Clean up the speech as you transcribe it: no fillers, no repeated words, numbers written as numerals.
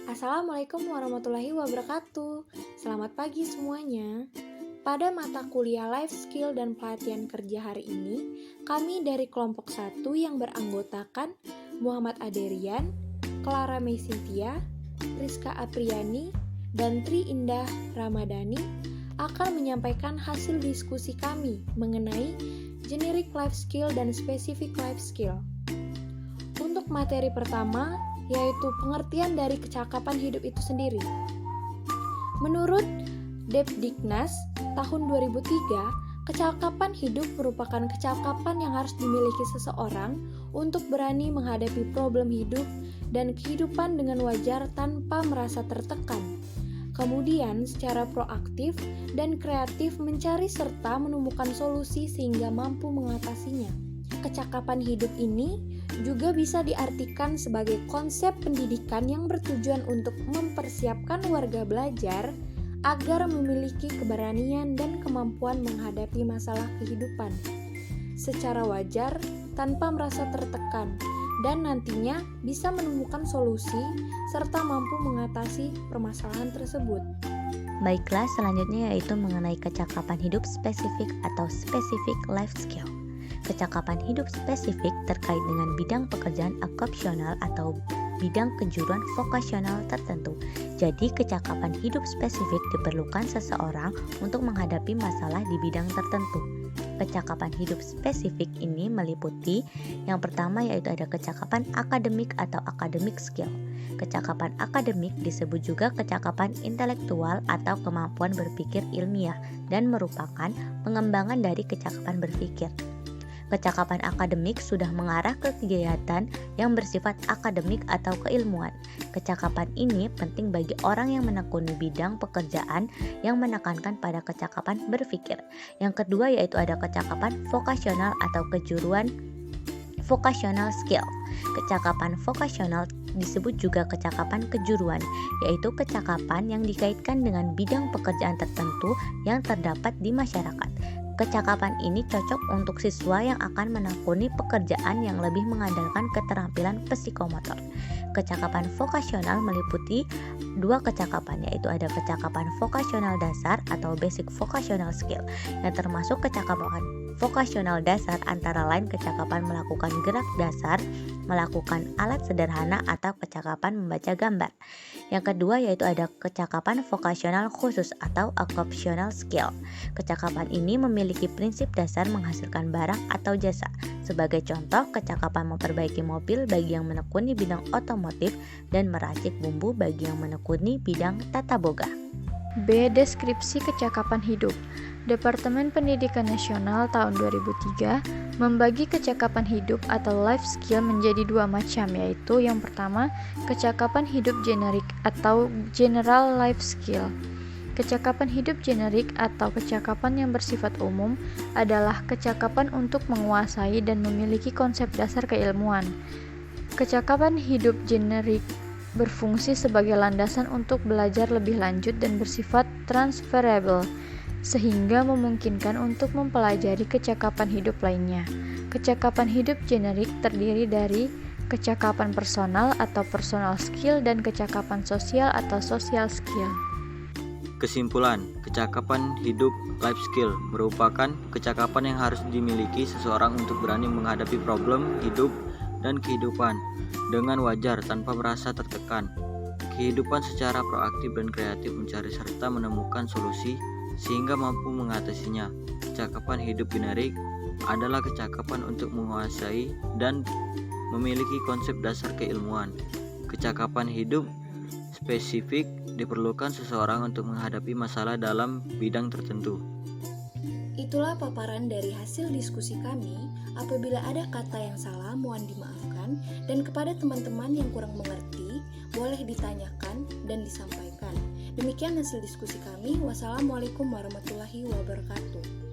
Assalamualaikum warahmatullahi wabarakatuh. Selamat pagi semuanya. Pada mata kuliah Life Skill dan Pelatihan Kerja hari ini, kami dari kelompok 1 yang beranggotakan Muhammad Aderian, Clara May Cynthia, Rizka Apriani, dan Tri Indah Ramadhani akan menyampaikan hasil diskusi kami mengenai generic life skill dan specific life skill. Untuk materi pertama, yaitu pengertian dari kecakapan hidup itu sendiri. Menurut Depdiknas tahun 2003, kecakapan hidup merupakan kecakapan yang harus dimiliki seseorang untuk berani menghadapi problem hidup dan kehidupan dengan wajar tanpa merasa tertekan. Kemudian secara proaktif dan kreatif mencari serta menemukan solusi sehingga mampu mengatasinya. Kecakapan hidup ini juga bisa diartikan sebagai konsep pendidikan yang bertujuan untuk mempersiapkan warga belajar agar memiliki keberanian dan kemampuan menghadapi masalah kehidupan secara wajar tanpa merasa tertekan dan nantinya bisa menemukan solusi serta mampu mengatasi permasalahan tersebut. Baiklah, selanjutnya yaitu mengenai kecakapan hidup spesifik atau specific life skill. Kecakapan hidup spesifik terkait dengan bidang pekerjaan okupsional atau bidang kejuruan vokasional tertentu. Jadi, kecakapan hidup spesifik diperlukan seseorang untuk menghadapi masalah di bidang tertentu. Kecakapan hidup spesifik ini meliputi yang pertama yaitu ada kecakapan akademik atau academic skill. Kecakapan akademik disebut juga kecakapan intelektual atau kemampuan berpikir ilmiah dan merupakan pengembangan dari kecakapan berpikir. Kecakapan akademik sudah mengarah ke kegiatan yang bersifat akademik atau keilmuan. Kecakapan ini penting bagi orang yang menekuni bidang pekerjaan yang menekankan pada kecakapan berpikir. Yang kedua yaitu ada kecakapan vokasional atau kejuruan vocational skill. Kecakapan vokasional disebut juga kecakapan kejuruan, yaitu kecakapan yang dikaitkan dengan bidang pekerjaan tertentu yang terdapat di masyarakat. Kecakapan ini cocok untuk siswa yang akan menekuni pekerjaan yang lebih mengandalkan keterampilan psikomotor. Kecakapan vokasional meliputi dua kecakapan, yaitu ada kecakapan vokasional dasar atau basic vocational skill, yang termasuk kecakapan vokasional dasar antara lain kecakapan melakukan gerak dasar, melakukan alat sederhana, atau kecakapan membaca gambar. Yang kedua yaitu ada kecakapan vokasional khusus atau occupational skill. Kecakapan ini memiliki prinsip dasar menghasilkan barang atau jasa. Sebagai contoh, kecakapan memperbaiki mobil bagi yang menekuni bidang otomotif dan meracik bumbu bagi yang menekuni bidang tata boga. B. Deskripsi kecakapan hidup. Departemen Pendidikan Nasional tahun 2003 membagi kecakapan hidup atau life skill menjadi dua macam, yaitu yang pertama, kecakapan hidup generik atau general life skill. Kecakapan hidup generik atau kecakapan yang bersifat umum adalah kecakapan untuk menguasai dan memiliki konsep dasar keilmuan. Kecakapan hidup generik berfungsi sebagai landasan untuk belajar lebih lanjut dan bersifat transferable, sehingga memungkinkan untuk mempelajari kecakapan hidup lainnya. Kecakapan hidup generik terdiri dari kecakapan personal atau personal skill dan kecakapan sosial atau social skill. Kesimpulan, kecakapan hidup life skill merupakan kecakapan yang harus dimiliki seseorang untuk berani menghadapi problem hidup dan kehidupan dengan wajar tanpa merasa tertekan. Kehidupan secara proaktif dan kreatif mencari serta menemukan solusi sehingga mampu mengatasinya. Kecakapan hidup generik adalah kecakapan untuk menguasai dan memiliki konsep dasar keilmuan. Kecakapan hidup spesifik diperlukan seseorang untuk menghadapi masalah dalam bidang tertentu. Itulah paparan dari hasil diskusi kami. Apabila ada kata yang salah, mohon dimaafkan. Dan kepada teman-teman yang kurang mengerti, boleh ditanyakan dan disampaikan. Demikian hasil diskusi kami. Wassalamualaikum warahmatullahi wabarakatuh.